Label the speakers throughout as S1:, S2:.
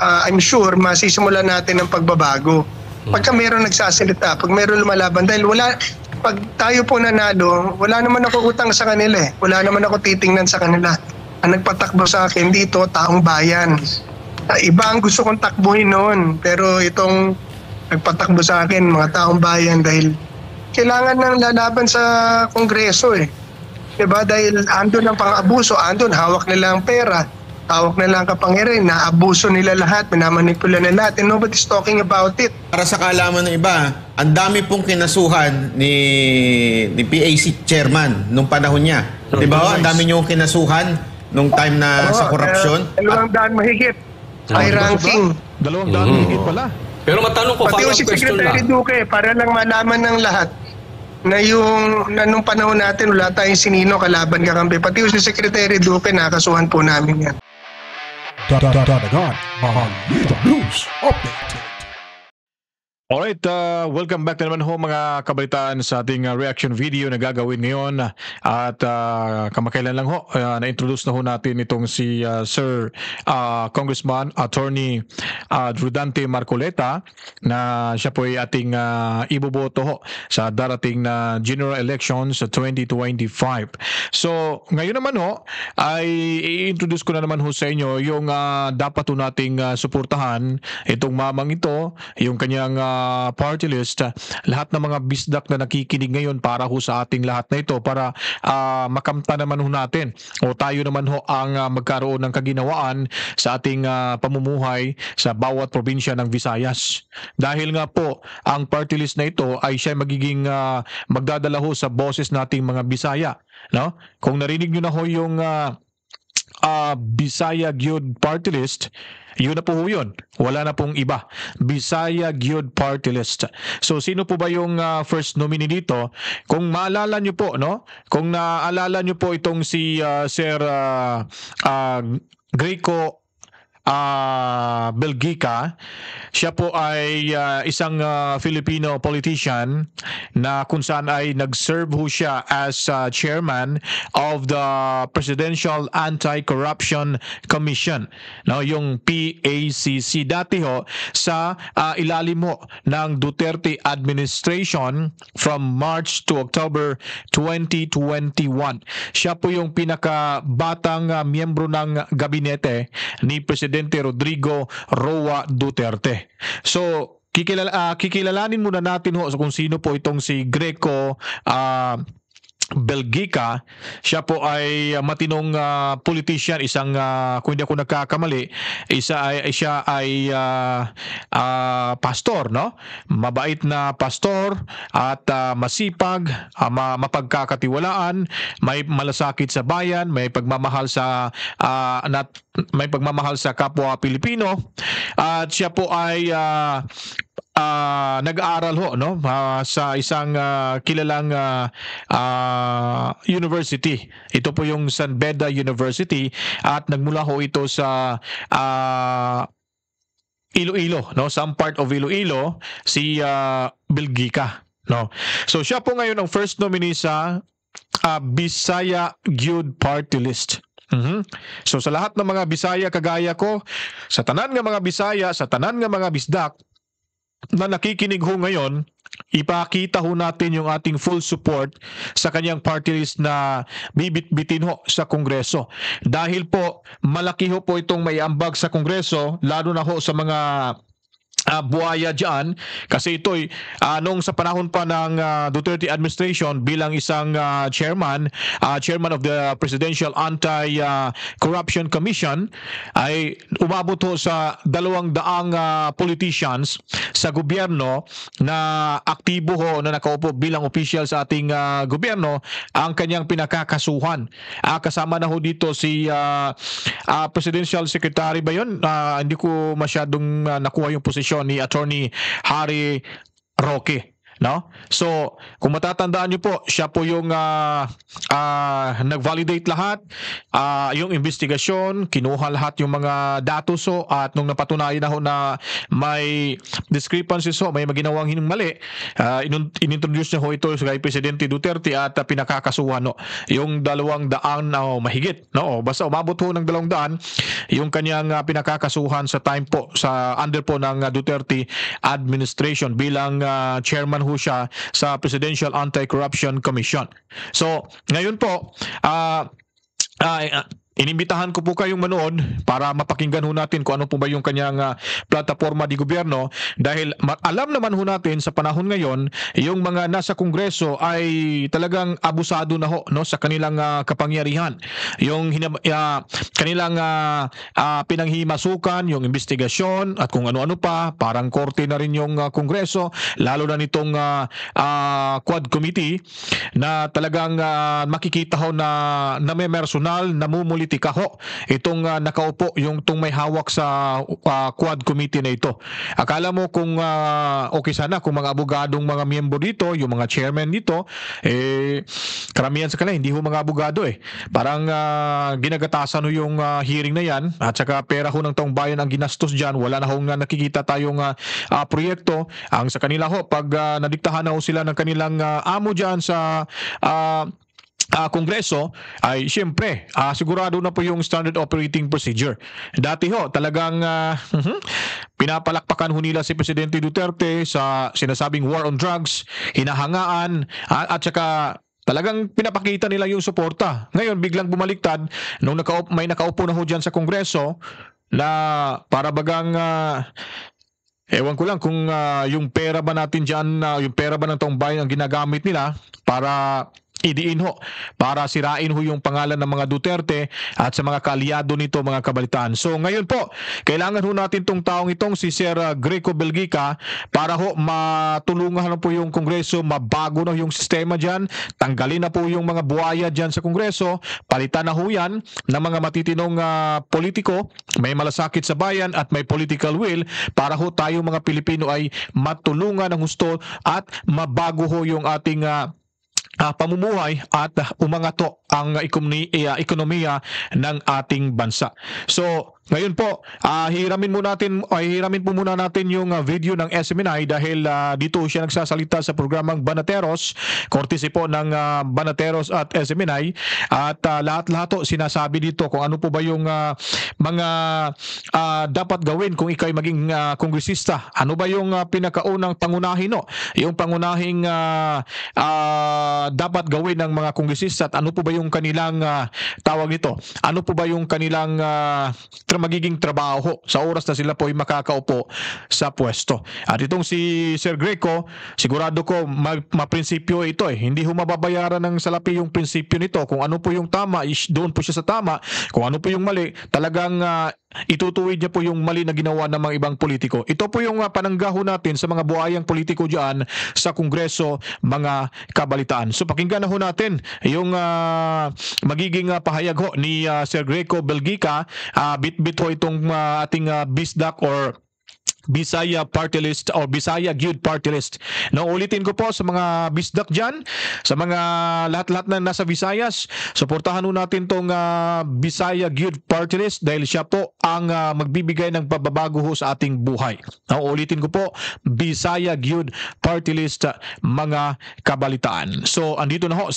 S1: I'm sure masisimulan natin ang pagbabago. Pagka meron nagsasalita, pag meron lumalaban, dahil pag tayo po nanalo, wala naman ako utang sa kanila eh. Wala naman ako titingnan sa kanila. Ang nagpatakbo sa akin dito, taong bayan. Iba ang gusto kong takbuhin noon. Pero itong nagpatakbo sa akin, mga taong bayan, dahil kailangan ng lalaban sa Kongreso eh. Diba? Dahil andun ang pang-abuso, andun, hawak nila ang pera, hawak nila ang kapangyarihan, naabuso nila lahat, minamanipula nila lahat, and nobody's talking about it.
S2: Para sa kaalaman ng iba, ang dami pong kinasuhan ni PAC chairman nung panahon niya. Di ba? Ang dami niyong kinasuhan nung time na sa korupsyon.
S1: 200 mahigit. High ranking.
S3: 200 mahigit pala.
S4: Pero matanong ko,
S1: Pati
S4: follow-up
S1: si
S4: question
S1: Secretary
S4: lang.
S1: Duque, para lang malaman ng lahat na nung panahon natin wala tayong sinino kalaban kakampi. Pati si Secretary Duque, nakasuhan po namin yan.
S5: Dadagan, Balita News Update.
S3: Alright, welcome back na naman ho mga kabalitaan sa ating reaction video na gagawin ngayon. At kamakailan lang ho, na-introduce na ho natin itong si Sir Congressman Attorney Rodante Marcoleta na siya po ay ating iboboto ho sa darating na general elections sa 2025. So, ngayon naman ho, ay i-introduce ko na naman ho sa inyo yung dapat ho nating suportahan itong mamang ito, yung kanyang party list, lahat ng mga bisdak na nakikinig ngayon para ho sa ating lahat na ito para makamta naman ho natin o tayo naman ho ang magkaroon ng kaginawaan sa ating pamumuhay sa bawat probinsya ng Visayas. Dahil nga po ang party list na ito ay siya magiging magdadala ho sa boses nating mga Bisaya, no? Kung narinig nyo na ho yung Bisaya Gyud Party List, yun na po yun. Wala na pong iba. Bisaya Gyud Party List. So sino po ba yung first nominee dito? Kung maalala nyo po, no? Kung naalala nyo po itong si Sir Greco Belgica, siya po ay isang Filipino politician na kung saan ay nag-serve ho siya as chairman of the Presidential Anti-Corruption Commission, no, yung PACC. Dati ho sa ilalim ho ng Duterte administration from March to October 2021. Siya po yung pinakabatang miyembro ng gabinete ni Presidente Rodrigo Roa Duterte. So, kikilalanin muna natin ho kung sino po itong si Greco Belgica. Siya po ay matinong politician, isang kung hindi ako nagkakamali, siya ay pastor, no? Mabait na pastor at masipag, mapagkakatiwalaan, may malasakit sa bayan, may pagmamahal sa kapwa Pilipino, at siya po ay nag-aaral ho, no, sa isang kilalang university. Ito po yung San Beda University at nagmula ho ito sa Iloilo, no, some part of Iloilo, si Belgica, no. So siya po ngayon ang first nominee sa Bisaya Gyud Party List. So sa lahat ng mga Bisaya kagaya ko, sa tanan nga mga Bisaya, sa tanan nga mga bisdak na nakikinig ho ngayon, ipakita ho natin yung ating full support sa kanyang party list na bibit-bitin ho sa Kongreso. Dahil po malaki ho po itong may ambag sa Kongreso, lalo na ho sa mga buhaya dyan, kasi ito'y nung sa panahon pa ng Duterte administration bilang isang chairman of the Presidential Anti-Corruption Commission, ay umabot ho sa 200 politicians sa gobyerno na aktibo ho, na nakaupo bilang official sa ating gobyerno, ang kanyang pinakakasuhan. Kasama na ho dito si Presidential Secretary ba yun? Hindi ko masyadong nakuha yung posisyon ni Attorney Harry Roque. No? So, kung matatandaan niyo po, siya po yung nag-validate lahat, yung investigasyon, kinuha lahat yung mga datos at nung napatunayan na ho na may discrepancies may maginawang mali, inintroduce niya ho ito kay Presidente Duterte at pinakakasuhan yung 200 mahigit. No? Basta umabot ho ng 200 yung kanyang pinakakasuhan sa time po, sa under po ng Duterte administration bilang chairman ho siya sa Presidential Anti-Corruption Commission. So, ngayon po, inimbitahan ko po kayong manood para mapakinggan ho natin kung ano po ba yung kanyang plataforma di gobyerno, dahil alam naman ho natin sa panahon ngayon yung mga nasa Kongreso ay talagang abusado na ho sa kanilang kapangyarihan. Yung kanilang pinanghimasukan, yung investigasyon at kung ano-ano pa, parang korte na rin yung Kongreso, lalo na nitong Quad Committee na talagang makikita ho na may personal, namumulitika ho itong nakaupo, yung itong may hawak sa Quad Committee na ito. Akala mo kung okay sana kung mga abogadong mga miyembro dito, yung mga chairman dito, karamihan sa kanila hindi ho mga abogado Parang ginagatasan ho yung hearing na yan, at saka pera ho ng taong bayan ang ginastos dyan. Wala na ho nakikita tayong proyekto. Ang sa kanila ho, pag nadiktahan na ho sila ng kanilang amo dyan sa Kongreso, ay siyempre sigurado na po yung standard operating procedure. Dati ho talagang pinapalakpakan ho nila si Presidente Duterte sa sinasabing war on drugs, hinahangaan at saka talagang pinapakita nila yung suporta. Ngayon biglang bumaliktad nung may nakaupo na ho dyan sa Kongreso na para bagang ewan ko lang kung yung pera ba natin dyan, yung pera ba ng taong bayan ang ginagamit nila para idiin ho, para sirain ho yung pangalan ng mga Duterte at sa mga kaalyado nito, mga kabalitaan. So ngayon po, kailangan ho natin tong taong itong si Sir Greco Belgica para ho matulungan na po yung Kongreso, mabago na yung sistema dyan, tanggalin na po yung mga buhaya dyan sa Kongreso, palitan na ho yan ng mga matitinong politiko, may malasakit sa bayan at may political will para ho tayo mga Pilipino ay matulungan ng gusto at mabago ho yung ating pamumuhay at umangato ang ekonomiya ng ating bansa. So, ngayon po, hiramin po muna natin yung video ng SMNI dahil dito siya nagsasalita sa programang Banateros, courtesy po ng Banateros at SMNI, at lahat-lahat to sinasabi dito kung ano po ba yung mga dapat gawin kung ikay maging kongresista. Ano ba yung pinakaunang pangunahin yung pangunahing dapat gawin ng mga kongresista at ano po ba yung kanilang tawag nito? Ano po ba yung kanilang magiging trabaho sa oras na sila po ay makakaupo sa pwesto. At itong si Sir Greco, sigurado ko maprinsipyo ito Hindi ho mababayaran ng salapi yung prinsipyo nito. Kung ano po yung tama, doon po siya sa tama. Kung ano po yung mali, talagang itutuwid niya po yung mali na ginawa ng mga ibang politiko. Ito po yung pananggaho natin sa mga buhayang politiko dyan sa Kongreso, mga kabalitaan. So pakinggan na ho natin yung magiging pahayag ho ni Sir Greco Belgica. Bit ho itong ating BISDAC or Bisaya Party List or Bisaya Gyud Party List. No, ulitin ko po sa mga BISDAC dyan, sa mga lahat-lahat na nasa Visayas, suportahan ho natin tong Bisaya Gyud Party List dahil siya po ang magbibigay ng pagbabago ho sa ating buhay. No, ulitin ko po, Bisaya Gyud Party List, mga kabalitaan. So, andito na ho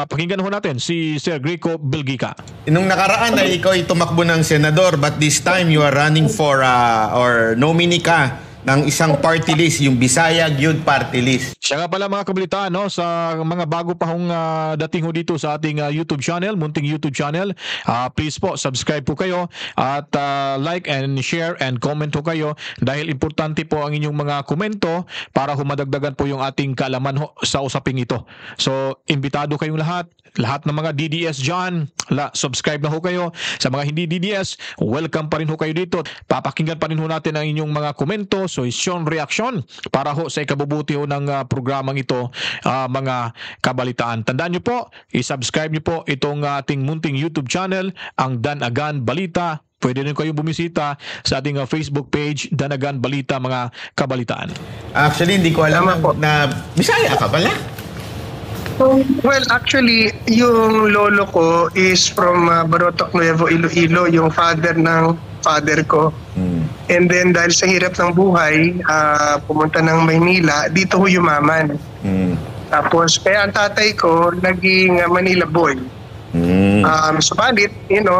S3: pakinggan ho natin si Sir Greco Belgica.
S2: Nung nakaraan ay ikaw ay tumakbo ng senador, but this time you are running for or nominee ka ng isang party list, yung Bisaya Gyud Party List.
S3: Siya nga pala mga kabalitaan sa mga bago pa hong dating ho dito sa ating YouTube channel, munting YouTube channel. Please po, subscribe po kayo at like and share and comment ho kayo dahil importante po ang inyong mga komento para humadagdagan po yung ating kaalaman ho sa usaping ito. So, imbitado kayong lahat ng mga DDS dyan, subscribe na ho kayo. Sa mga hindi DDS, welcome pa rin ho kayo dito. Papakinggan pa rin ho natin ang inyong mga komento, suhestyon, reaksyon para ho sa ikabubuti ho ng programang ito, mga kabalitaan. Tandaan nyo po, i-subscribe nyo po itong ating munting YouTube channel, ang Dan Agan Balita pwede rin kayong bumisita sa ating Facebook page, Danagan Balita Mga Kabalitaan.
S2: Actually, hindi ko alam
S1: Tama po.
S2: na Bisaya ka pala.
S1: Well, actually, yung lolo ko is from Barotoc Nuevo, Iloilo, yung father ng father ko. And then dahil sa hirap ng buhay, pumunta ng Maynila, dito ho yumaman. Tapos kaya ang tatay ko naging Manila boy. Subalit,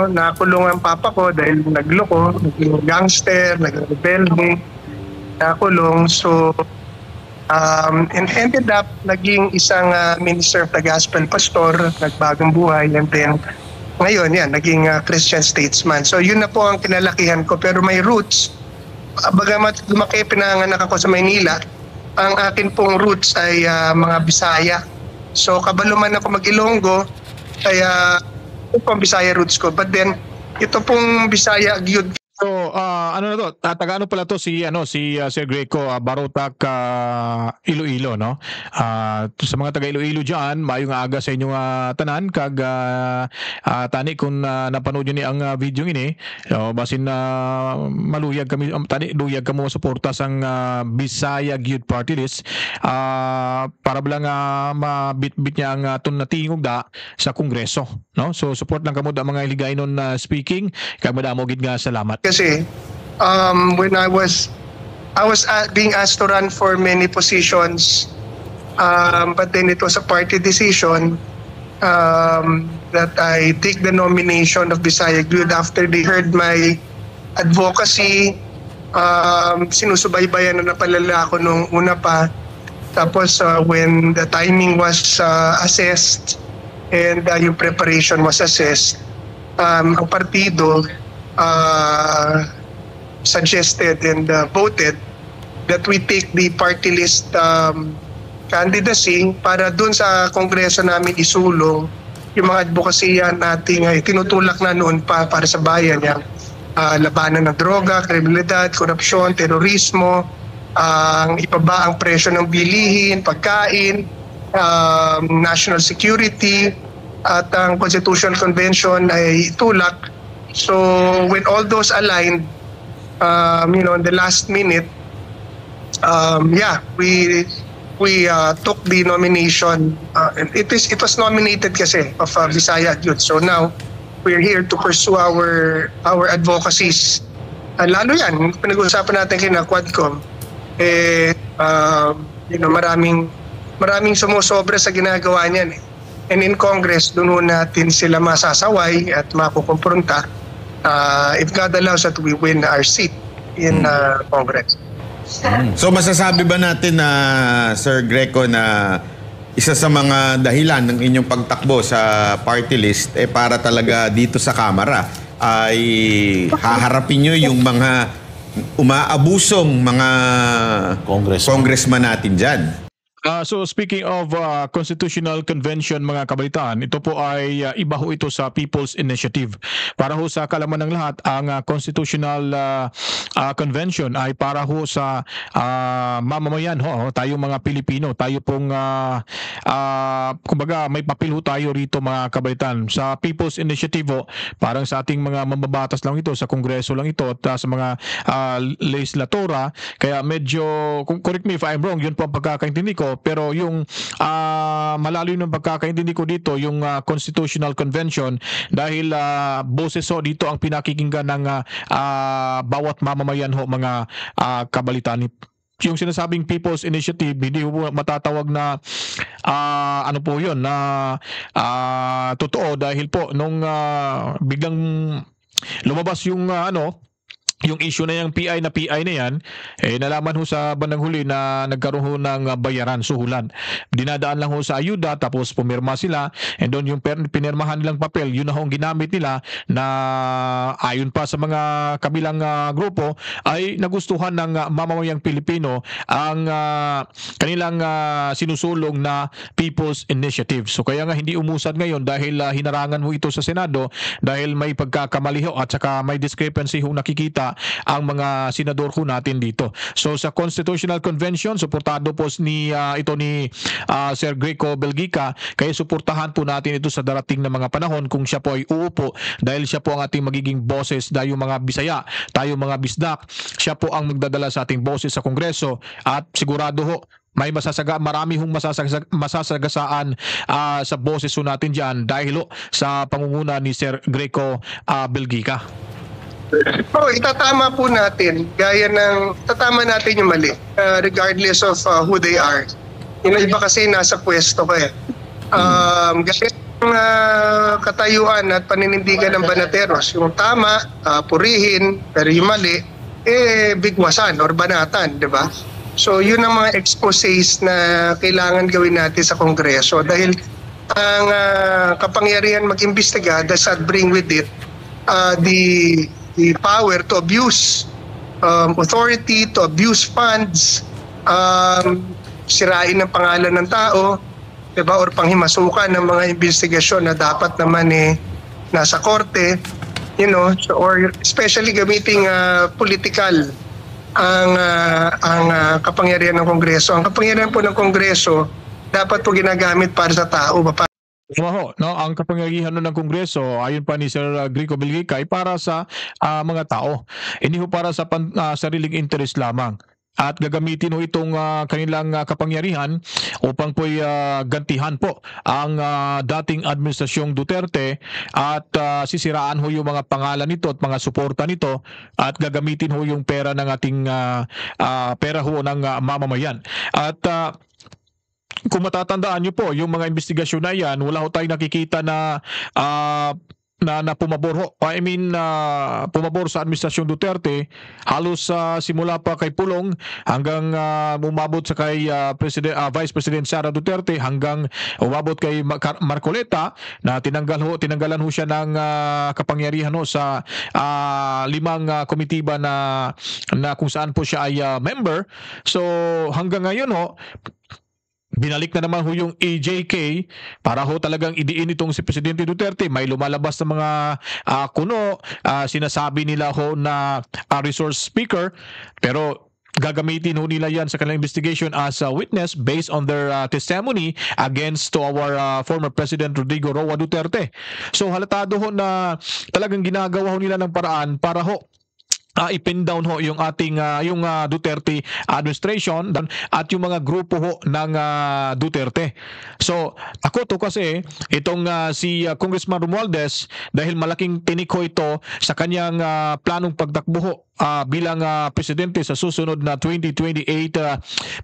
S1: nakulong ang papa ko dahil nagloko, naging gangster, naging rebelde, nakulong. So, and ended up naging isang minister of the gospel pastor, nagbagong buhay, and then ngayon yan, naging Christian statesman. So yun na po ang kinalakihan ko, pero may roots. Bagamat lumaki, pinanganak ako sa Maynila, ang akin pong roots ay mga Bisaya. So kabalo man ako mag-Ilonggo, kaya ito po ang Bisaya roots ko. But then, ito pong Bisaya gyud.
S3: So, ano na to? Taga ano pala to si Sir Greco, Barotac, Iloilo, no? Sa mga taga Iloilo diyan, maayong aga sa inyong tanan kag tani kung napanood niyo ni ang video ini, basin maluyag kami tani luyag kamo suporta sang Bisaya Youth Party List para lang mabitbit niya ang tun na tingog da sa Kongreso, no? So support lang kamo da mga Hiligaynon speaking kag madamo gid nga salamat.
S1: Kasi when I was being asked to run for many positions, but then it was a party decision that I take the nomination of Bisaya Youth after they heard my advocacy. Sinusubaybayan na napalala ako nung una pa. Tapos when the timing was assessed and yung preparation was assessed, ang partido suggested and voted that we take the party list candidacy para dun sa kongreso namin isulong yung mga advokasya nating tinutulak na noon pa para sa bayan, yung labanan ng droga, kriminalidad, korupsyon, terorismo, ang ipaba ang presyo ng bilihin, pagkain, national security, at ang Constitutional Convention ay itulak. So when all those aligned, in the last minute, we took the nomination. It was nominated kasi of Bisaya Youth. So now we're here to pursue our advocacies. Lalo yan, pinag-uusapan natin kina Quadcom. Maraming sumusobra sa ginagawa niyan. And in Congress, doon natin sila masasaway at makukumpronta. If God allows that we win our seat in Congress.
S2: So masasabi ba natin na Sir Greco na isa sa mga dahilan ng inyong pagtakbo sa party list para talaga dito sa Kamara ay haharapin nyo yung mga umaabusong mga congressman natin dyan?
S3: So speaking of Constitutional Convention, mga kabalitaan, ito po ay iba ho ito sa People's Initiative. Para ho sa kalaman ng lahat, ang Constitutional Convention ay para ho sa mamamayan ho, tayong mga Pilipino, tayo pong kumbaga may papel ho tayo rito, mga kabalitaan. Sa People's Initiative ho, parang sa ating mga mambabatas lang ito, sa Kongreso lang ito at sa mga legislatura, kaya medyo, correct me if I'm wrong, yun po ang pagkakaintindi ko. Pero yung malalim ng pagkakaintindi ko dito, yung Constitutional Convention, dahil boses ho dito ang pinakikinggan ng bawat mamamayan ho, mga kabalitaan. Yung sinasabing People's Initiative, hindi po matatawag na ano po yun, na totoo, dahil po nung biglang lumabas yung yung issue na yung PI na yan, nalaman ho sa bandang huli na nagkaroon ho ng bayaran, suhulan. Dinadaan lang ho sa ayuda, tapos pumirma sila, and doon yung pinirmahan nilang papel, yun na ho ang ginamit nila na ayon pa sa mga kabilang grupo, ay nagustuhan ng mamamayang Pilipino ang kanilang sinusulong na People's Initiative. So kaya nga hindi umusad ngayon dahil hinarangan ho ito sa Senado dahil may pagkakamali ho at saka may discrepancy ho nakikita ang mga senador ko natin dito. So sa Constitutional Convention, suportado po ni Sir Greco Belgica, kaya suportahan po natin ito sa darating na mga panahon kung siya po ay uupo, dahil siya po ang ating magiging boses, tayo mga Bisaya, tayo mga Bisdak, siya po ang magdadala sa ating boses sa Kongreso, at sigurado ho may marami hong masasagasaan sa boses ho natin dyan dahil ho sa pangunguna ni Sir Greco Belgica.
S1: Itatama po natin, tatama natin yung mali, regardless of who they are. Yung iba kasi nasa pwesto ka eh. Gaya ng katayuan at paninindigan ng banateros, yung tama, purihin, pero yung mali, bigwasan or banatan, di ba? So yun ang mga exposés na kailangan gawin natin sa Kongreso, dahil ang kapangyarihan mag-imbestiga does not bring with it the power to abuse authority, to abuse funds, sirain ang pangalan ng tao, diba, or panghimasukan ng mga investigasyon na dapat naman nasa korte, or especially gamiting political ang kapangyarihan ng Kongreso. Ang kapangyarihan po ng Kongreso dapat po ginagamit para sa tao,
S3: ang kapangyarihan ng Kongreso, ayon pa ni Sir Greco Belgica, ay para sa mga tao. Hindi ho para sa sariling interest lamang. At gagamitin ho itong kanilang kapangyarihan upang po'y gantihan po ang dating administrasyong Duterte, at sisiraan ho yung mga pangalan nito at mga suporta nito, at gagamitin ho yung pera ng ating pera ho ng mamamayan. At kung matatandaan nyo po, yung mga investigasyon na yan, wala ho tayong nakikita na pumabor ho. Pumabor sa administrasyong Duterte, halos simula pa kay Pulong hanggang umabot sa kay Vice President Sara Duterte, hanggang umabot kay Marcoleta, na tinanggalan ho siya ng kapangyarihan ho sa 5 komitiba na kung saan po siya ay member. So hanggang ngayon ho, binalik na naman ho yung AJK para ho talagang idiin itong si Presidente Duterte. May lumalabas na mga kuno, sinasabi nila ho na resource speaker, pero gagamitin ho nila yan sa kanilang investigation as a witness based on their testimony against to our former President Rodrigo Roa Duterte. So halatado ho na talagang ginagawa ho nila ng paraan para ho i-pin down ho yung ating yung Duterte administration at yung mga grupo ho ng Duterte. So ako to kasi itong si Congressman Romualdez, dahil malaking tinik ho ito sa kanyang planong pagtakbo ho bilang presidente sa susunod na 2028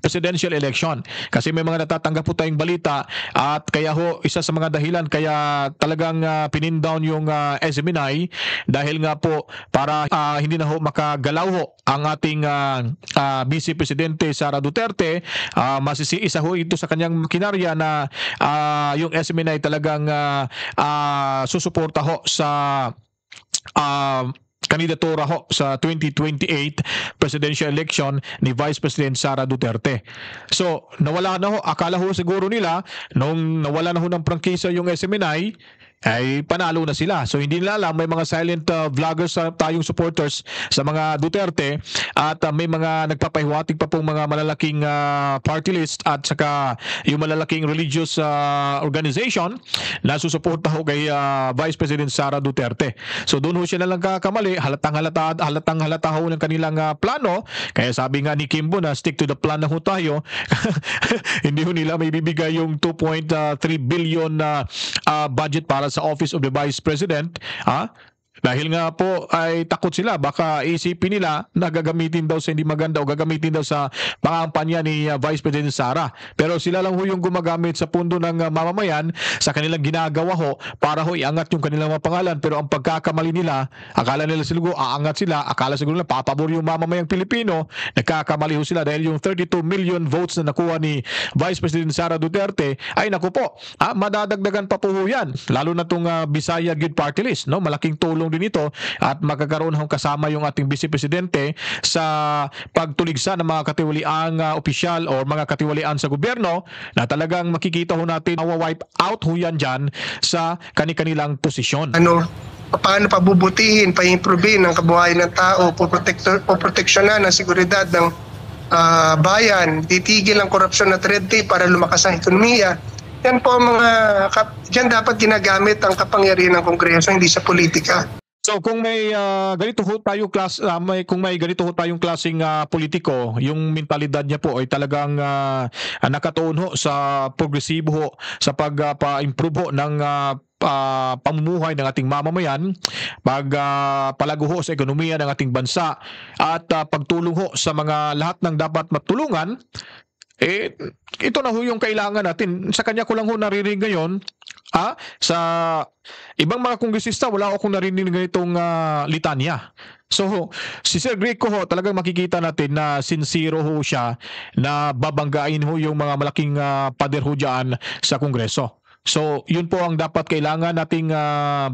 S3: presidential election. Kasi may mga natatanggap po tayong balita, at kaya ho isa sa mga dahilan kaya talagang pinin down yung SMNI, dahil nga po para hindi na ho makagalaw ho ang ating Vice Presidente Sara Duterte. Masisiisa ho ito sa kanyang makinarya na yung SMNI talagang susuporta ho sa kandidatura ho sa 2028 presidential election ni Vice President Sara Duterte. So, nawala na ho. Akala ho siguro nila, nung nawala na ho ng prangkisa yung SMNI, ay panalo na sila. So hindi nila alam, may mga silent vloggers tayong supporters sa mga Duterte, at may mga nagpapahiwatig pa pong mga malalaking party list at saka yung malalaking religious organization na susuporta ho kay Vice President Sara Duterte. So doon ho siya nalang kakamali, halatang halata ho ng kanilang plano. Kaya sabi nga ni Kimbo na stick to the plan na ho tayo. Hindi ho nila may bibigay yung 2.3 billion budget para sa Office of the Vice President, dahil nga po ay takot sila, baka isipin nila na gagamitin daw sa hindi maganda o gagamitin daw sa pangampanya ni Vice President Sara. Pero sila lang ho yung gumagamit sa pundo ng mamamayan sa kanilang ginagawa ho para ho iangat yung kanilang mga pangalan. Pero ang pagkakamali nila, akala nila siguro aangat sila, akala siguro nila papabor yung mamamayang Pilipino. Nagkakamali ho sila, dahil yung 32 million votes na nakuha ni Vice President Sara Duterte ay naku po, madadagdagan pa po ho yan, lalo na itong Bisaya Good Party List, no? Malaking tulong din ito at magkakaroon ng kasama yung ating Vice Presidente sa pagtuligsa ng mga katiwaliang opisyal o mga katiwalian sa gobyerno na talagang makikita ho natin mawa-wipe out ho yan dyan sa kani-kanilang posisyon.
S1: Paano pabubutihin, pa-improvein ang kabuhayan ng tao, poproteksyonan ang seguridad ng bayan, titigil ang korupsyon at red tape para lumakas ang ekonomiya. Yan po ang diyan dapat ginagamit ang kapangyarihan ng Kongreso, hindi sa politika.
S3: So kung may ganito ho tayo kung may ganito ho tayong klaseng politiko, yung mentalidad niya po ay talagang nakatuon ho sa progresibo ho sa pagpa-improve ho ng pamumuhay ng ating mamamayan, pagpalago ho sa ekonomiya ng ating bansa at pagtulong ho sa mga lahat ng dapat matulungan, ito na ho yung kailangan natin. Sa kanya ko lang ho naririnig ngayon, sa ibang mga kongresista wala akong narinig ganitong litanya. So si Sir Greco ho, talagang makikita natin na sincero ho siya na babanggain ho yung mga malaking pader ho dyan sa Kongreso. So, yun po ang dapat kailangan nating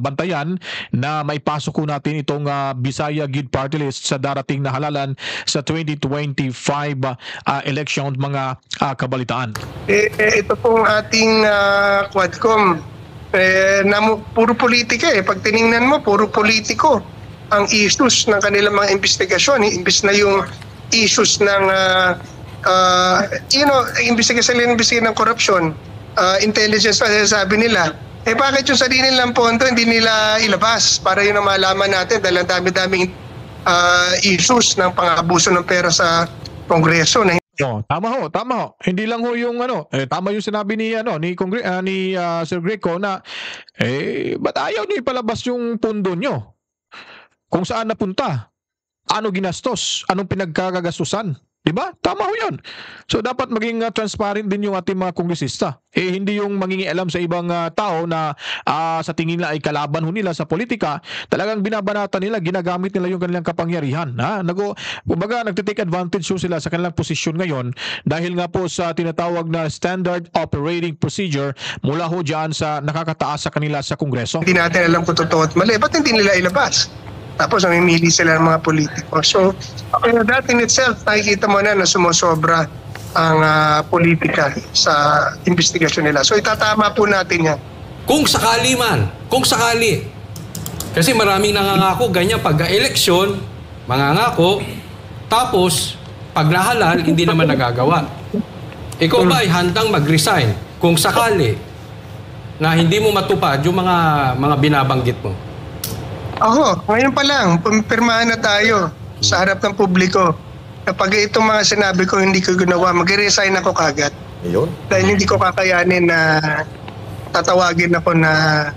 S3: bantayan na maipasok ko natin itong Bisaya Gid Party List sa darating na halalan sa 2025 election, mga kabalitaan.
S1: Ito pong ating Quadcom, puro politika eh. Pag tiningnan mo, puro politiko ang issues ng kanilang mga investigasyon. Imbis na yung issues ng, investigasyon ng korupsyon, intelligence pa sabi nila, bakit yung sarili nilang pondo hindi nila ilabas para yun ang malaman natin dahil ang dami-daming issues ng pang-abuso ng pera sa Kongreso.
S3: Tama ho. Hindi lang ho yung tama yung sinabi ni Sir Greco na ba't ayaw niyo ipalabas yung pondo nyo? Kung saan napunta? Ano ginastos? Anong pinagkakagastusan? Diba? Tama ho yun. So dapat maging transparent din yung ating mga kongresista. Hindi yung mangingialam sa ibang tao na sa tingin nila ay kalaban ho nila sa politika. Talagang binabanatan nila, ginagamit nila yung kanilang kapangyarihan. Kumbaga nagtitake advantage ho sila sa kanilang posisyon ngayon dahil nga po sa tinatawag na Standard Operating Procedure mula ho dyan sa nakakataas sa kanila sa Kongreso.
S1: Hindi natin alam kung totoo at mali. Ba't hindi nila ilabas? Tapos namimili sila ng mga politiko. So, that in itself, nakikita mo na sumusobra ang politika sa investigasyon nila. So, itatama po natin yan.
S4: Kung sakali man, kasi maraming nangangako, ganyan pag-eleksyon, mangangako, tapos pag nahalal, hindi naman nagagawa. Ikaw ba ay handang mag-resign kung sakali na hindi mo matupad yung mga binabanggit mo?
S1: Ngayon pa lang, pumirmahan na tayo sa harap ng publiko. Kapag itong mga sinabi ko hindi ko ginawa, mag-resign ako kagad.
S2: Ayun.
S1: Dahil hindi ko kakayanin na tatawagin ako na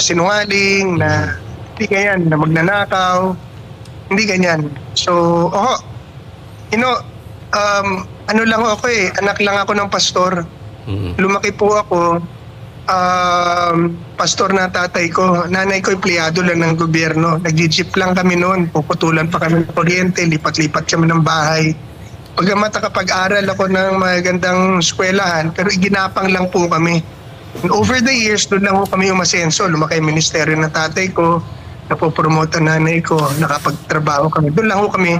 S1: sinungaling, na hindi ganyan, na magnanakaw. Hindi ganyan. So, lang ako anak lang ako ng pastor. Lumaki po ako, pastor na tatay ko. Nanay ko empleyado lang ng gobyerno. Nag-jeep lang kami noon. Puputulan pa kami ng kuryente. Lipat-lipat kami ng bahay. Pagkamat nakapag-aral ako ng magandang eskwelahan, pero iginapang lang po kami. And over the years, doon lang po kami umasenso. Lumaki yung ministeryo ng tatay ko. Napopromote ang nanay ko. Nakapagtrabaho kami. Doon lang po kami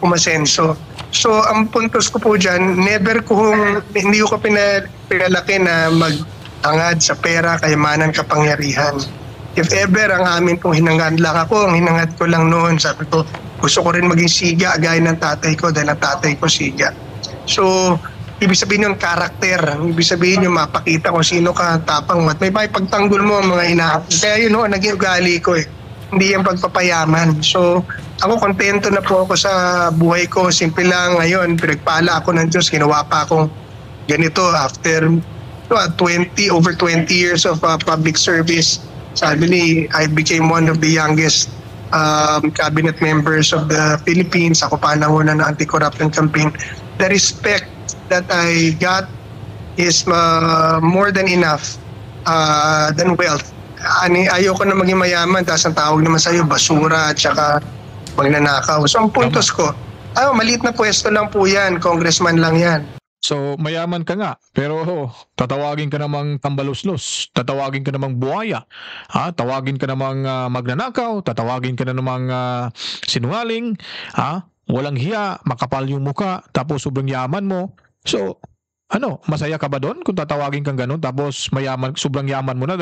S1: umasenso. So, ang puntos ko po dyan, hindi ko pinalaki na mag-angad sa pera, kayamanan, kapangyarihan. If ever, ang amin pong hinangad lang ako, ang hinangad ko lang noon, sabi ko, gusto ko rin maging siga, gaya ng tatay ko, dahil ang tatay ko siga. So, ibig sabihin yung karakter, ibig sabihin yung mapakita kung sino ka, tapang, at may pagtanggol mo ang mga inaapos. Kaya yun, naging ugali ko Hindi yung pagpapayaman. So, ako kontento na po ako sa buhay ko. Simple lang ngayon. Pinagpala ako ng Diyos. Ginawa pa akong ganito after over 20 years of public service. Sabi ni, I became one of the youngest cabinet members of the Philippines. Ako panahon na anti-corruption campaign. The respect that I got is more than enough than wealth. Ayoko na maging mayaman, tapos ang tawag naman sa'yo, basura at saka magnanakaw. So ang puntos ko, maliit na pwesto lang po yan, congressman lang yan.
S3: So, mayaman ka nga, pero tatawagin ka namang tambaluslos, tatawagin ka namang buhaya, tawagin ka namang magnanakaw, tatawagin ka na namang sinungaling, walang hiya, makapal yung muka, tapos sobrang yaman mo. So, masaya ka ba doon kung tatawagin kang ganun tapos mayaman, sobrang yaman mo na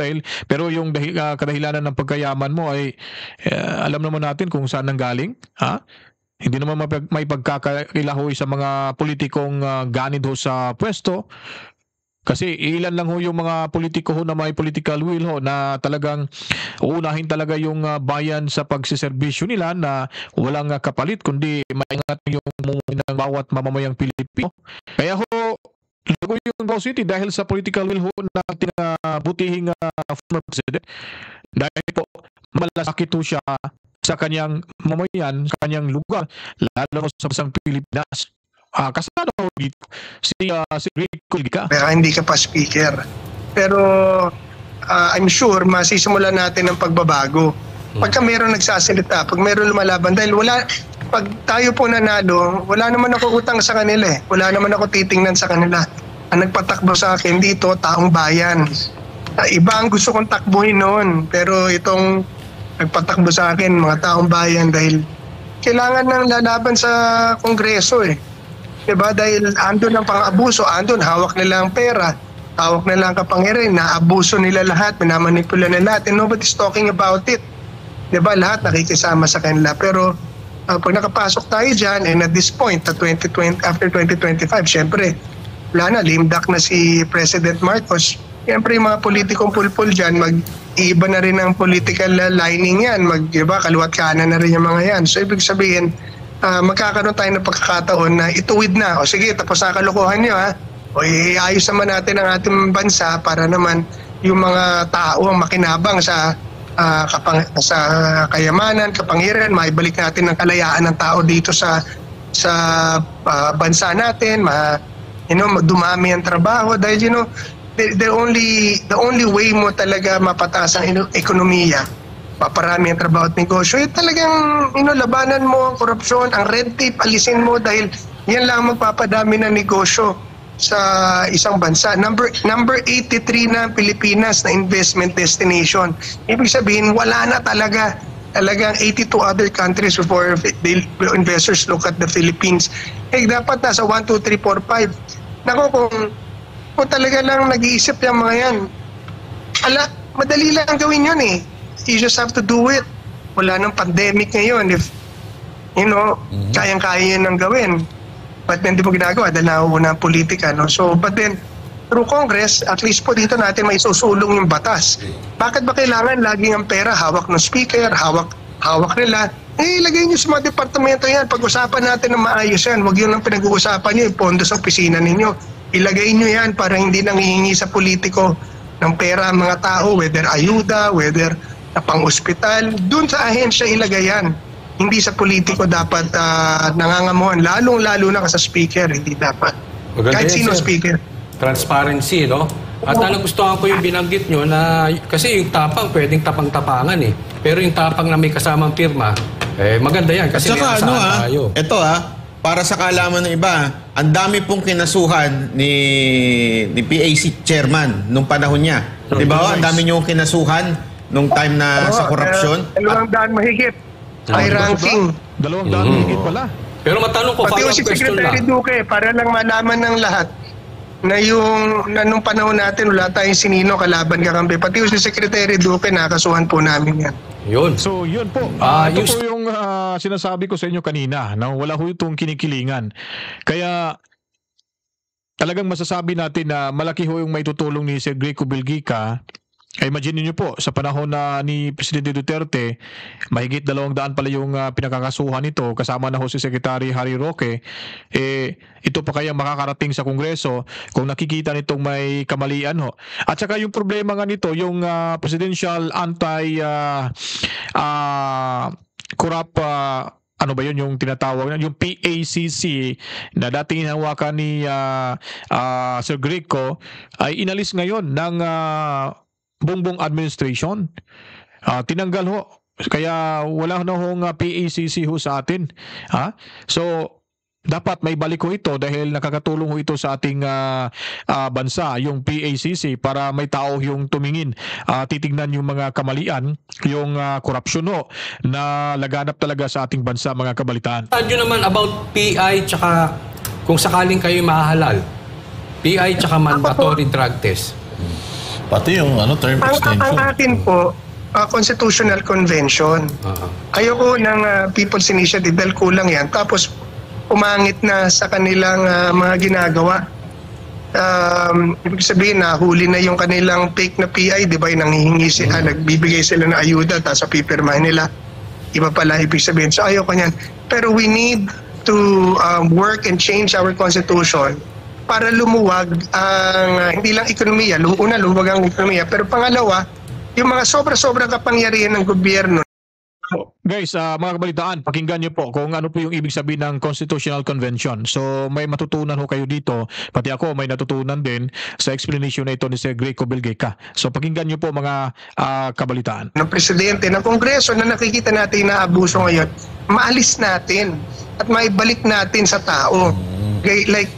S3: pero yung kadahilanan ng pagkayaman mo ay alam naman natin kung saan nanggaling, Hindi naman may pagkakailahoy sa mga politikong ganid ho sa pwesto. Kasi ilan lang ho yung mga politiko ho na may political will ho na talagang uunahin talaga yung bayan sa pagsiservisyo nila na walang kapalit kundi maingat yung mumuhay ng bawat mamamayang Pilipino. Kaya ho, lugo yung Davao City dahil sa political will ho na ating butihing former president. Dahil po malasakit ho siya sa kanyang mamayan, sa kanyang lugar, lalo sa bansang Pilipinas. Kasama ho dito si Rico Bulgica.
S1: Kaya hindi ka pa speaker. Pero I'm sure masisimulan natin ang pagbabago. Pagka meron nagsasalita, pag meron lumalaban, dahil pag tayo po nanalo, wala naman ako utang sa kanila eh. Wala naman ako titingnan sa kanila. Ang nagpatakbo sa akin dito, taong bayan. Iba ang gusto kong takbuhin noon. Pero itong nagpatakbo sa akin, mga taong bayan, dahil kailangan ng lalaban sa Kongreso eh. Diba? Dahil andun ang pang-abuso, andun, hawak nila ang pera, hawak nila ang kapangyarihan, naabuso nila lahat, minamanipula nila lahat, and nobody's talking about it. Diba? Lahat nakikisama sa kanila. Pero pag nakapasok tayo dyan, and at this point, after 2025, syempre, wala na, lame duck na si President Marcos. Siyempre, yung mga politikong pulpul dyan, mag-iiba na rin ang political lining yan. Diba, kaliwat kanan na rin yung mga yan. So, ibig sabihin, magkakaroon tayo ng pagkakataon na ituwid na. O sige, tapos na kalokohan nyo O iayos naman natin ang ating bansa para naman yung mga tao ang makinabang sa kayamanan, kapangyarihan, maibalik natin ang kalayaan ng tao dito sa bansa natin, dumami ang trabaho dahil the only way mo talaga mapataas ang ekonomiya, paparami ang trabaho at negosyo, talagang labanan mo ang korupsyon, ang red tape, alisin mo dahil yan lang magpapadami ng negosyo sa isang bansa. Number 83 na Pilipinas na investment destination. Ibig sabihin, wala na talagang 82 other countries before investors look at the Philippines. Dapat nasa 1, 2, 3, 4, 5. Nako, kung talaga lang nag-iisip yung mga yan, madali lang gawin yun eh. You just have to do it. Wala nang pandemic ngayon. If, kayang-kaya yun ang gawin. But hindi mo ginagawa dahil nauuna ang politika. No? So, but then, through Congress, at least po dito natin may susulong yung batas. Bakit ba kailangan laging ang pera hawak ng speaker, hawak nila? Ilagay nyo sa mga departamento yan. Pag-usapan natin ng maayos yan. Huwag yun ang pinag-uusapan nyo, yung pondo sa opisina ninyo. Ilagay nyo yan para hindi nang hihingi sa politiko ng pera ang mga tao, whether ayuda, whether pang-ospital. Doon sa ahensya ilagay yan. Hindi sa politiko dapat nangangamuhan. Lalong-lalo na ka sa speaker, hindi dapat.
S4: Maganda
S1: kahit
S4: yan,
S1: sino
S4: sir.
S1: speaker.
S4: Transparency, no? At nagustuhan ko yung binanggit nyo na, kasi yung tapang pwedeng tapang-tapangan eh. Pero yung tapang na may kasamang pirma, maganda yan kasi may asahan tayo.
S2: Ito para sa kaalaman ng iba, ang dami pong kinasuhan ni PAC chairman nung panahon niya. Di ba? Ang dami niyong kinasuhan nung time na sa korupsyon.
S1: 200 mahigit. High ranking.
S3: 200 higit pala.
S4: Pero matanong ko,
S1: Pati
S4: follow-up
S1: si
S4: question
S1: Secretary
S4: lang.
S1: Duque, para lang malaman ng lahat na nung panahon natin wala tayong sinino kalaban kakampi. Pati si Secretary Duque, nakasuhan po namin yan.
S4: Yun.
S3: So, yun po. Ito po yung sinasabi ko sa inyo kanina na wala ho itong kinikilingan. Kaya talagang masasabi natin na malaki ho yung may tutulong ni Sir Rico Bulgica. Imagine niyo po, sa panahon na ni Presidente Duterte, mahigit 200 pala yung pinakakasuhan nito, kasama na ho si Secretary Harry Roque. Ito pa kaya makakarating sa Kongreso kung nakikita nitong may kamalian ho. At saka yung problema nga nito, yung presidential corrupt ano ba yun yung tinatawag yung PACC na dating hinawakan ni Sir Rico ay inalis ngayon ng Bongbong administration. Tinanggal ho. Kaya wala na hong PACC ho sa atin. So, dapat may balik ko ito dahil nakakatulong ho ito sa ating bansa, yung PACC, para may tao yung tumingin, titignan yung mga kamalian, yung korupsyon ho na laganap talaga sa ating bansa, mga kabalitaan.
S4: Saan nyo naman about PI tsaka kung sakaling kayo mahalal? PI tsaka mandatory drug test.
S6: Pati yung term extension.
S1: Ang atin po, Constitutional Convention. Ayoko ng People's Initiative dahil kulang yan. Tapos umangit na sa kanilang mga ginagawa. Ibig sabihin na huli na yung kanilang fake na PI, di ba? Nanghihingi sila, nagbibigay sila ng ayuda, tapos pipirmahin nila. Iba pala ibig sabihin. So ayoko niyan. Pero we need to work and change our constitution para lumuwag ang hindi lang ekonomiya. Una, lumuwag ang ekonomiya. Pero pangalawa, yung mga sobra-sobrang kapangyarihan ng gobyerno.
S3: Guys, mga kabalitaan, pakinggan niyo po kung ano po yung ibig sabihin ng Constitutional Convention. So may matutunan ho kayo dito, pati ako may natutunan din sa explanation na ito ni Sir Greco Belgica. So pakinggan niyo po mga kabalitaan.
S1: Ng presidente ng Kongreso na nakikita natin na abuso ngayon, maalis natin at maibalik natin sa tao. Like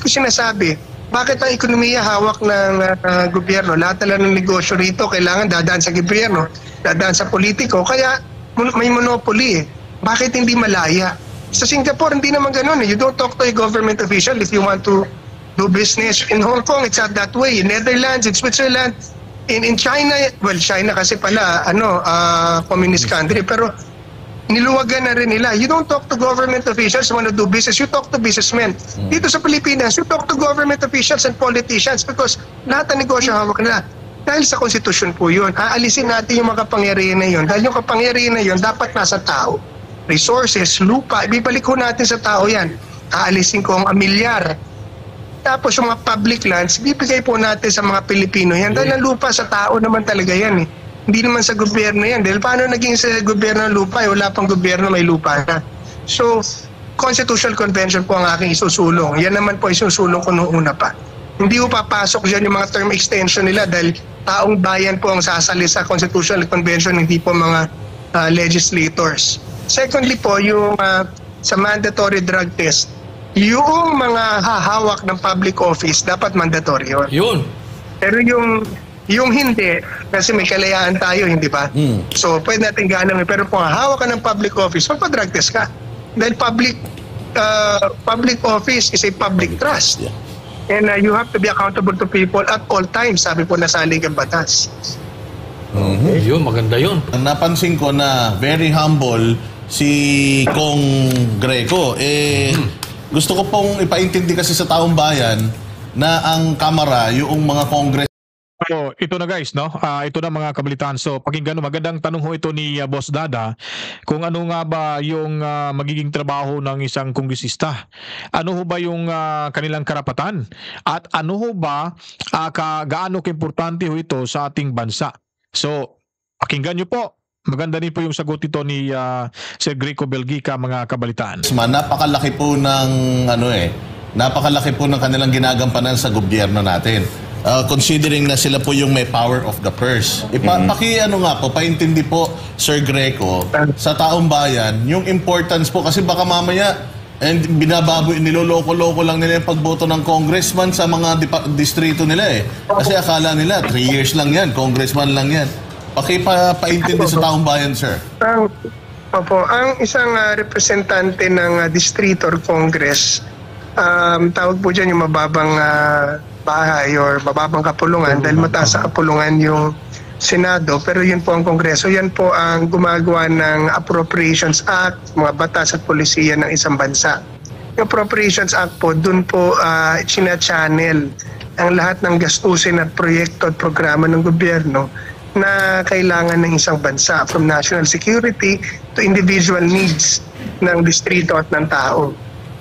S1: ko sinasabi, bakit ang ekonomiya hawak ng gobyerno? Lahat na ng negosyo rito kailangan dadaan sa gobyerno, dadaan sa politiko. Kaya may monopoly eh. Bakit hindi malaya? Sa Singapore, hindi naman ganun eh. You don't talk to a government official if you want to do business. In Hong Kong, it's not that way. In Netherlands, in Switzerland, in China, well, China kasi pala, communist country. Pero niluwagan na rin nila. You don't talk to government officials who want to do business. You talk to businessmen. Dito sa Pilipinas, you talk to government officials and politicians because lahat ng negosyo hawak nila. Dahil sa konstitusyon po yun. Aalisin natin yung mga kapangyarihan na yun. Dahil yung kapangyarihan na yun dapat nasa tao. Resources, lupa, ibibalik ko natin sa tao yan. Aalisin ko ang amilyar. Tapos yung mga public lands, bibigay po natin sa mga Pilipino yan. Dahil ang lupa sa tao naman talaga yan eh. Hindi naman sa gobyerno yan. Dahil paano naging sa gobyerno ng lupa? Wala pang gobyerno may lupa na. So, Constitutional Convention po ang aking isusulong. Yan naman po isusulong ko noong una pa. Hindi po papasok dyan yung mga term extension nila dahil taong bayan po ang sasali sa Constitutional Convention, hindi po mga legislators. Secondly po, yung sa mandatory drug test, yung mga hahawak ng public office, dapat mandatory yun.
S4: Yun.
S1: Pero yung hindi, kasi may kalayaan tayo, hindi ba? So, pwede natin ganang. Pero kung hawak ka ng public office, magpa-drug test ka. Dahil public office is a public trust. And you have to be accountable to people at all times, sabi po na sa Ligang Batas.
S4: Yun, maganda yun.
S6: Napansin ko na very humble si Kong Greco. Gusto ko pong ipaintindi kasi sa taong bayan na ang Kamara, yung mga Congress.
S3: So, ito na guys, no? Ito na mga kabalitaan. So, pakinggan, magandang tanong ho ito ni Boss Dada kung ano nga ba yung magiging trabaho ng isang kongresista. Ano ho ba yung kanilang karapatan? At ano ho ba gaano kaimportante ho ito sa ating bansa? So, pakinggan nyo po. Maganda din po yung sagot ito ni Sir Greco Belgica, mga kabalitaan.
S6: Napakalaki po ng napakalaki po ng kanilang ginagampanan sa gobyerno natin. Considering na sila po yung may power of the purse. Paintindi po, Sir Greco, sa taong bayan, yung importance po, kasi baka mamaya, niloloko-loko lang nila yung pagboto ng congressman sa mga distrito nila eh. Kasi akala nila, 3 years lang yan, congressman lang yan. Paintindi sa taong bayan, sir.
S1: Ang isang representante ng distrito or congress, tawag po dyan yung mababang bahay or mababang kapulungan dahil mataas sa kapulungan yung Senado, pero yun po ang Kongreso, yan po ang gumagawa ng Appropriations Act, mga batas at polisiya ng isang bansa. Yung Appropriations Act po, dun po china-channel ang lahat ng gastusin at proyekto at programa ng gobyerno na kailangan ng isang bansa, from national security to individual needs ng distrito at ng tao.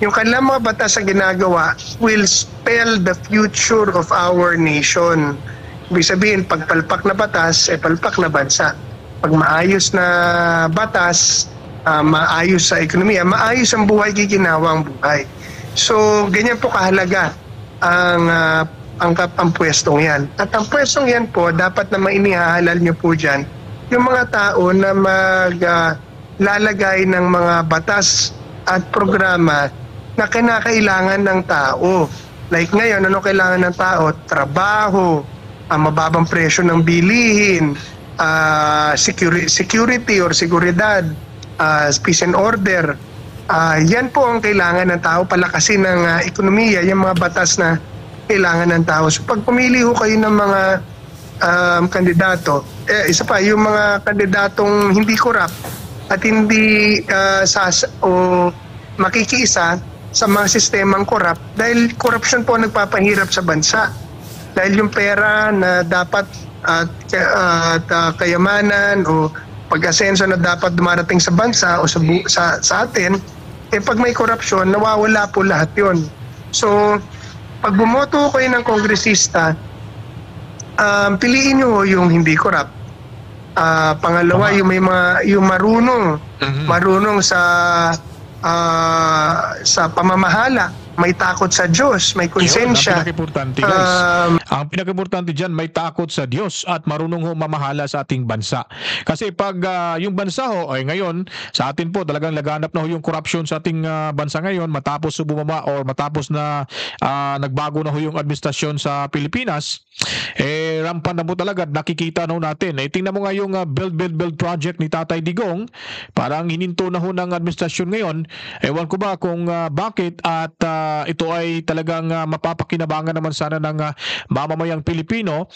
S1: Yung kanilang mga batas na ginagawa will spell the future of our nation. Ibig sabihin, pag palpak na batas, palpak na bansa. Pag maayos na batas, maayos sa ekonomiya, maayos ang buhay, giginhawa ang buhay. So, ganyan po kahalaga ang pwestong yan. At ang pwestong yan po, dapat na mainihahalal nyo po dyan, yung mga tao na maglalagay ng mga batas at programa na kinakailangan ng tao. Like ngayon, ano kailangan ng tao? Trabaho, mababang presyo ng bilihin, security or seguridad, peace and order. Yan po ang kailangan ng tao, palakasin ng ekonomiya, yung mga batas na kailangan ng tao. So pag pumili ho kayo ng mga kandidato, isa pa, yung mga kandidatong hindi corrupt at hindi makikiisa sa mga sistemang corrupt, dahil corruption po nagpapahirap sa bansa. Dahil yung pera na dapat at kayamanan o pag-asenso na dapat dumarating sa bansa o sa atin, pag may korupsyon, nawawala po lahat yon. So, pag bumoto kayo ng kongresista, piliin nyo yung hindi corrupt. Pangalawa, yung marunong sa pamamahala, may takot sa Diyos, may konsensya.
S3: Ang pinaka-importante, guys. Ang pinaka-importante dyan, may takot sa Diyos at marunong mamahala sa ating bansa. Kasi pag yung bansa ay ngayon, sa atin po talagang laganap na yung corruption sa ating bansa ngayon, matapos bumaba or matapos na nagbago na yung administrasyon sa Pilipinas, rampan na po talaga, nakikita na natin. Tingnan mo nga yung build project ni Tatay Digong, parang hininto na ng administrasyon ngayon. Ewan ko ba kung bakit, at ito ay talagang mapapakinabangan naman sana ng mamamayang Pilipino,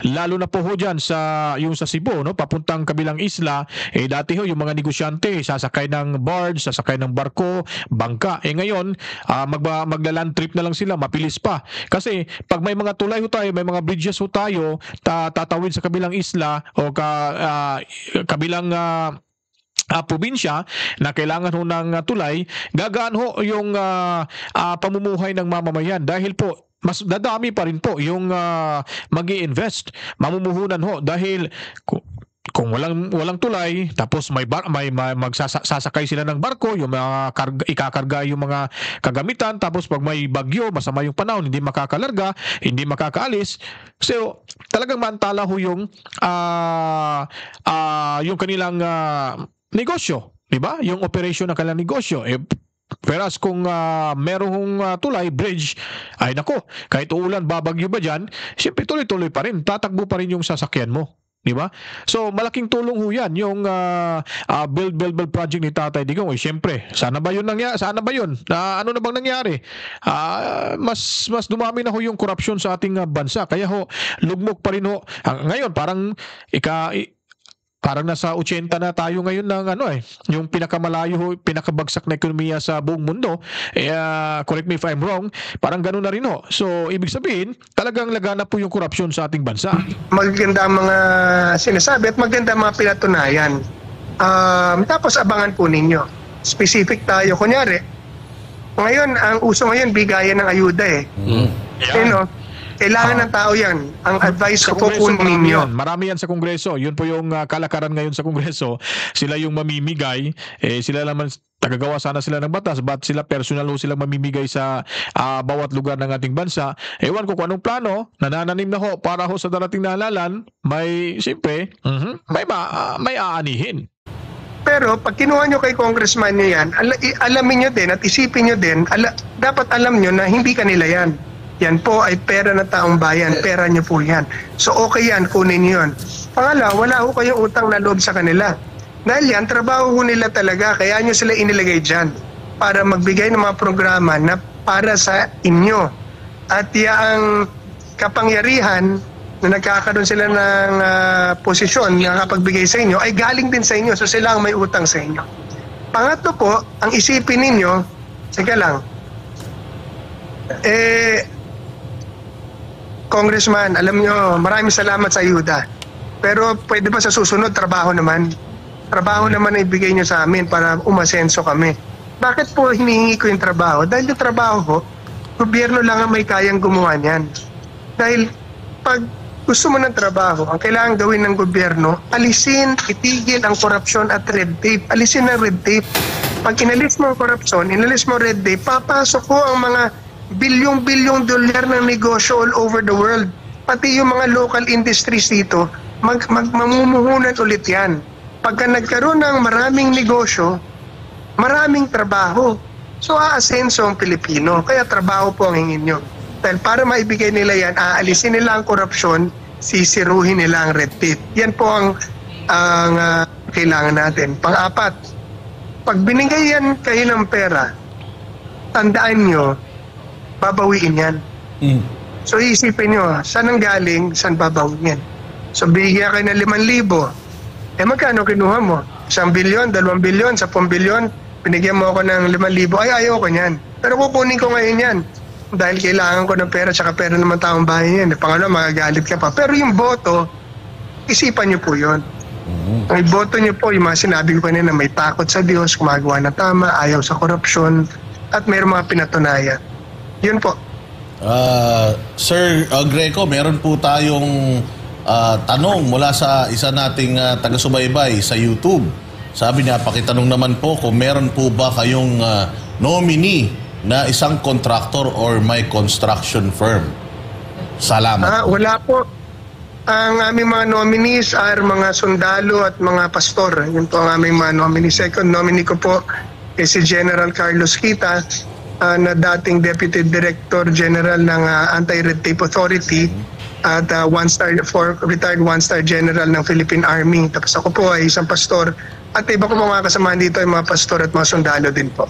S3: lalo na po dyan sa Cebu, no, papuntang kabilang isla. Dati yung mga negosyante sasakay ng barge, sasakay ng barko, bangka. Ngayon magla-land trip na lang sila, mapilis pa. Kasi pag may mga tulay tayo, may mga bridges tayo, tatawid sa kabilang isla o kabilang probinsya na kailangan ng tulay, gagaan yung pamumuhay ng mamamayan, dahil po mas dadami pa rin po yung mag-i-invest, mamumuhunan dahil kung walang tulay, tapos may magsasakay sila ng barko, yung mga ikakarga yung mga kagamitan, tapos pag may bagyo, masama yung panahon, hindi makakalarga, hindi makakaalis. So talagang maantala yung kanilang negosyo, di ba? Yung operation ng kanilang negosyo. Whereas kung merong tulay, bridge, ay nako, kahit uulan, babagyo ba dyan, siyempre tuloy-tuloy pa rin, tatakbo pa rin yung sasakyan mo. Di ba? So malaking tulong yan yung build project ni Tatay Digong. Siyempre, sana ba yun? Ano na bang nangyari? Mas dumami na yung korupsyon sa ating bansa. Kaya lugmok pa rin ngayon, parang nasa 80 na tayo ngayon ng yung pinakamalayo, pinakabagsak na ekonomiya sa buong mundo. Correct me if I'm wrong, parang gano'n na rin So, ibig sabihin, talagang lagana po yung korupsyon sa ating bansa.
S1: Maganda ang mga sinasabi at maganda ang mga pinatunayan. Tapos abangan po ninyo. Specific tayo. Kunyari, ngayon, ang uso ngayon, bigayan ng ayuda Kailangan ng tao yan. Ang advice ko po kunin ninyo.
S3: Marami yan sa Kongreso. Yun po yung kalakaran ngayon sa Kongreso. Sila yung mamimigay. Sila naman, tagagawa sana sila ng batas. Ba't sila personal sila mamimigay sa bawat lugar ng ating bansa? Ewan ko kung anong plano. Nanananim na para sa darating na halalan. May, siyempre, may aanihin.
S1: Pero pag kinuha nyo kay congressman nyo yan, alamin nyo din at isipin nyo din, dapat alam nyo na hindi kanila yan. Yan po ay pera ng taong bayan. Pera nyo po yan. So okay yan, kunin nyo yun. Pangalawa, wala ho kayong utang na loob sa kanila. Dahil yan, trabaho ho nila talaga. Kaya nyo sila inilagay dyan para magbigay ng mga programa na para sa inyo. At yung kapangyarihan na nagkakaroon sila ng posisyon na kapagbigay sa inyo ay galing din sa inyo. So sila ang may utang sa inyo. Pangatlo po, ang isipin ninyo, sige lang, Congressman, alam nyo, maraming salamat sa ayuda. Pero pwede ba sa susunod, trabaho naman? Trabaho naman na ibigay nyo sa amin para umasenso kami. Bakit po hinihingi ko yung trabaho? Dahil yung trabaho, gobyerno lang ang may kayang gumawa niyan. Dahil pag gusto mo ng trabaho, ang kailangan gawin ng gobyerno, itigil ang korupsyon at red tape. Alisin ang red tape. Pag inalis mo ang korupsyon, inalis mo red tape, papasok ko ang mga bilyong-bilyong dolyar ng negosyo all over the world. Pati yung mga local industries dito, mamumuhunan ulit yan. Pagka nagkaroon ng maraming negosyo, maraming trabaho. So aasenso ang Pilipino, kaya trabaho po ang hingin nyo. Dahil para maibigay nila yan, aalisin nila ang korupsyon, sisiruhin nila ang red tape. Yan po ang kailangan natin. Pang-apat, pag binigay yan kayo ng pera, tandaan nyo, babawiin yan. So isipin nyo, saan ang galing, saan babawiin yan? So bigyan kayo ng 5,000. Magkano kinuha mo? 1 bilyon, 2 bilyon, 10 bilyon, binigyan mo ako ng 5,000. Ay, ayaw ko niyan. Pero kukunin ko ngayon yan. Dahil kailangan ko ng pera, tsaka pera naman taong bayan yan. Pangalawa, magagalit ka pa. Pero yung boto, isipan nyo po yun. Ang boto nyo po, yung mga sinabi ko kanina, may takot sa Diyos, gumagawa na tama, ayaw sa korupsyon, at mayroong mga pinatunayan. Yun po.
S6: Sir Greco, meron po tayong tanong mula sa isa nating taga-subaybay sa YouTube. Sabi niya, pakitanong naman po kung meron po ba kayong nominee na isang contractor or may construction firm. Salamat.
S1: Wala po. Ang aming mga nominees are mga sundalo at mga pastor. Yun po ang aming mga nominees. Second nominee ko po is si General Carlos Kita, na dating Deputy Director General ng Anti-Red Tape Authority at retired one-star general ng Philippine Army. Tapos ako po ay isang pastor at iba ko mga kasamahan dito ay mga pastor at mga sundalo din po.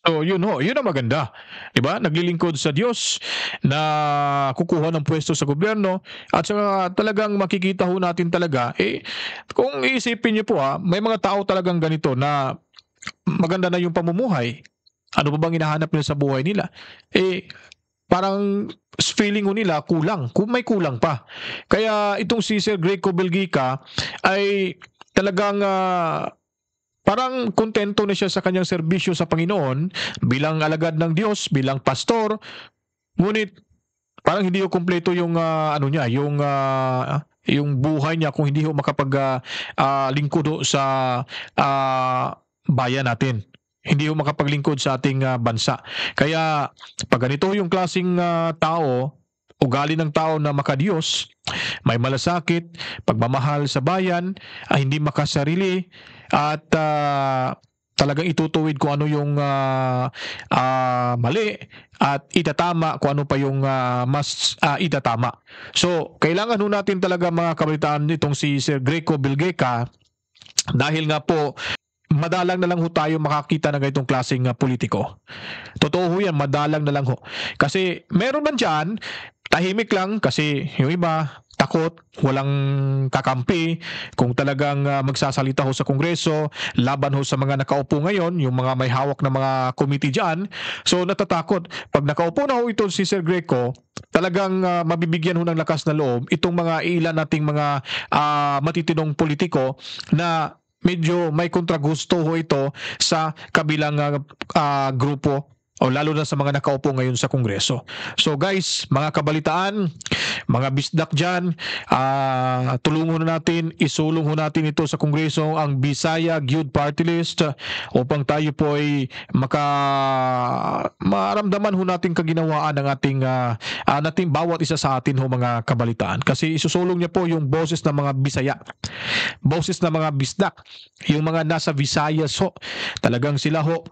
S3: So yun ang maganda. 'Di ba? Naglilingkod sa Diyos na kukuha ng pwesto sa gobyerno at saka talagang makikita ho natin talaga kung iisipin niyo po may mga tao talagang ganito na maganda na yung pamumuhay. Ano pa bang hinahanap nila sa buhay nila? Parang feeling ko nila kulang. Kung may kulang pa. Kaya itong si Sir Greco Belgica ay talagang parang kontento na siya sa kanyang serbisyo sa Panginoon bilang alagad ng Diyos, bilang pastor. Ngunit parang hindi ho kumpleto yung yung buhay niya kung hindi ho makapaglingkod sa bayan natin. Hindi ho makapaglingkod sa ating bansa. Kaya pag ganito yung klaseng tao, ugali ng tao na makadiyos, may malasakit, pagmamahal sa bayan, hindi makasarili, at talagang itutuwid kung ano yung mali at itatama kung ano pa yung mas itatama. So, kailangan ho natin talaga mga kabalitaan nitong si Sir Greco Belgica dahil nga po madalang na lang ho tayo makakita ng ganitong klaseng politiko. Totoo ho yan, madalang na lang ho. Kasi meron man dyan, tahimik lang kasi yung iba takot, walang kakampi. Kung talagang magsasalita ho sa Kongreso, laban ho sa mga nakaupo ngayon, yung mga may hawak na mga committee dyan, so natatakot. Pag nakaupo na ho ito si Sir Greco, talagang mabibigyan ho ng lakas na loob itong mga ilan nating mga matitinong politiko na medyo may kontragusto ho ito sa kabilang grupo o lalo na sa mga nakaupo ngayon sa Kongreso. So guys, mga kabalitaan, mga bisdak dyan, tulungan natin, isulong ho natin ito sa Kongreso ang Bisaya Youth Party List upang tayo po ay maramdaman ho natin kaginawaan ng ating bawat isa sa atin ho mga kabalitaan. Kasi isusulong niya po yung boses ng mga Bisaya, boses ng mga bisdak, yung mga nasa Visayas ho. Talagang sila ho,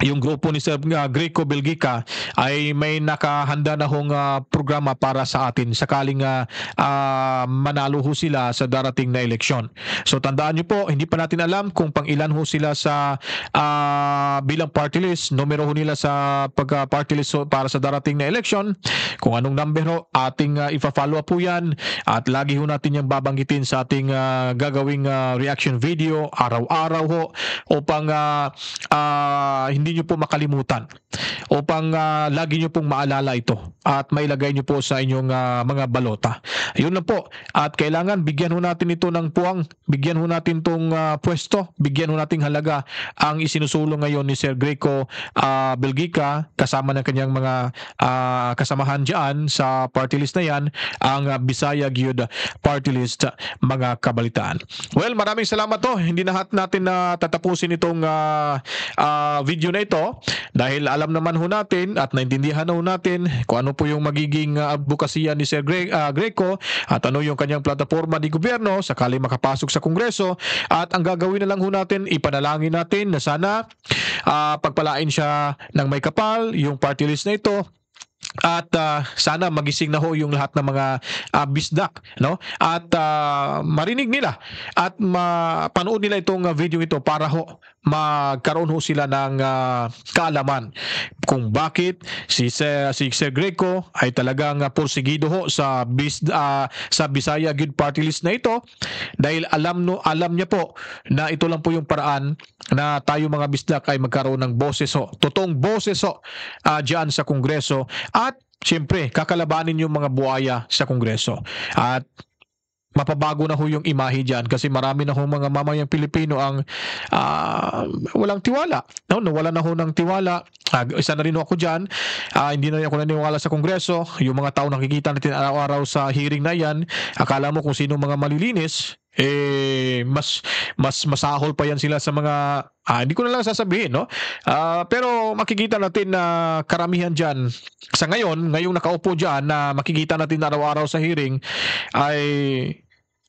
S3: yung grupo ni Sir Greco Belgica ay may nakahanda na hong programa para sa atin sakaling manalo ho sila sa darating na eleksyon. So tandaan nyo po, hindi pa natin alam kung pang ilan ho sila sa bilang party list, numero ho nila sa pagka-party list para sa darating na eleksyon. Kung anong number ho, ating ipa-follow up po yan at lagi ho natin yung babanggitin sa ating gagawing reaction video araw-araw ho upang hindi nyo po makalimutan, upang lagi nyo pong maalala ito at mailagay nyo po sa inyong mga balota. Yun lang po. At kailangan bigyan ho natin ito ng puwang, bigyan ho natin itong pwesto, bigyan ho nating halaga ang isinusulong ngayon ni Sir Greco Belgica kasama ng kanyang mga kasamahan dyan sa party list na yan, ang Bisaya Youth Party List, mga kabalitaan. Well, maraming salamat to. Hindi na natin na tatapusin itong video na ito dahil alam naman nalaman ho natin at naintindihan ho natin kung ano po yung magiging advokasya ni Sir Greco at ano yung kanyang plataforma ni gobyerno sakali makapasok sa Kongreso. At ang gagawin na lang ho natin, ipanalangin natin na sana pagpalain siya ng may kapal, yung party list na ito. At sana magising na ho yung lahat ng mga bisdak, no? At marinig nila at mapanood nila itong video ito para ho magkaroon ho sila ng kaalaman kung bakit si Sir Greco ay talagang porsigido ho sa Bisaya Good Party List na ito, dahil alam niya po na ito lang po yung paraan na tayo mga bisdak ay magkaroon ng boses ho, totoong boses ho diyan sa Kongreso. At siyempre, kakalabanin yung mga buhaya sa Kongreso. At mapabago na ho yung imahe dyan kasi marami na ho mga mamayang Pilipino ang walang tiwala. No, wala na ho ng tiwala. Isa na rin ho ako dyan. Hindi na rin ako naniwala sa Kongreso. Yung mga tao nakikita natin araw-araw sa hearing na yan, akala mo kung sino mga malilinis, mas masahol pa yan sila sa mga hindi ko na lang sasabihin, no? Pero makikita natin na karamihan dyan sa ngayong nakaupo dyan na makikita natin araw-araw sa hearing ay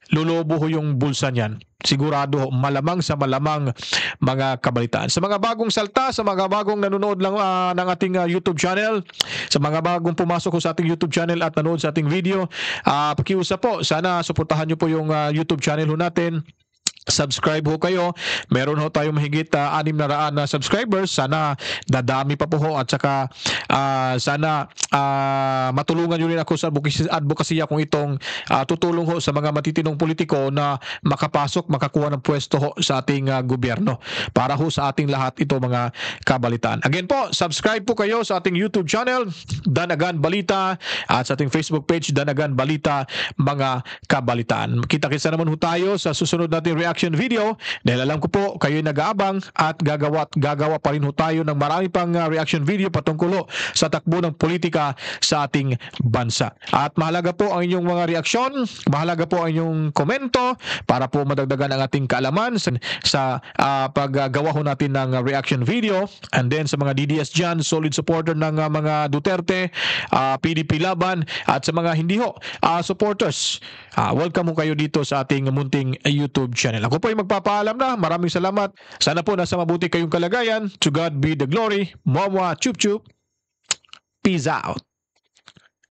S3: lulobo ho yung bulsa niyan. Sigurado ho, malamang sa malamang mga kabalitaan. Sa mga bagong salta, sa mga bagong nanonood lang ng ating YouTube channel, sa mga bagong pumasok ho sa ating YouTube channel at nanood sa ating video, pakiusap po, sana suportahan nyo po yung YouTube channel ho natin. Subscribe ho kayo. Meron ho tayo mahigit 600 na subscribers. Sana dadami pa po ho at saka sana matulungan nyo rin ako sa advokasya kung itong tutulong ho sa mga matitinong politiko na makapasok, makakuha ng pwesto ho sa ating gobyerno para ho sa ating lahat ito mga kabalitaan. Again po, subscribe po kayo sa ating YouTube channel Danagan Balita at sa ating Facebook page Danagan Balita mga kabalitaan. Kita-kita naman ho tayo sa susunod nating reaction video dahil alam ko po kayo nag-aabang at gagawa pa rin ho tayo ng marami pang reaction video patungkol sa takbo ng politika sa ating bansa. At mahalaga po ang inyong mga reaksyon, mahalaga po ang inyong komento para po madagdagan ang ating kaalaman sa paggagawa ho natin ng reaction video. And then sa mga DDS dyan, solid supporter ng mga Duterte, PDP Laban at sa mga hindi ho supporters, welcome ho kayo dito sa ating munting YouTube channel. Ako po ay magpapaalam na. Maraming salamat. Sana po nasa mabuti kayong kalagayan. To God be the glory. Mwah mwah. Chup chup. Peace out.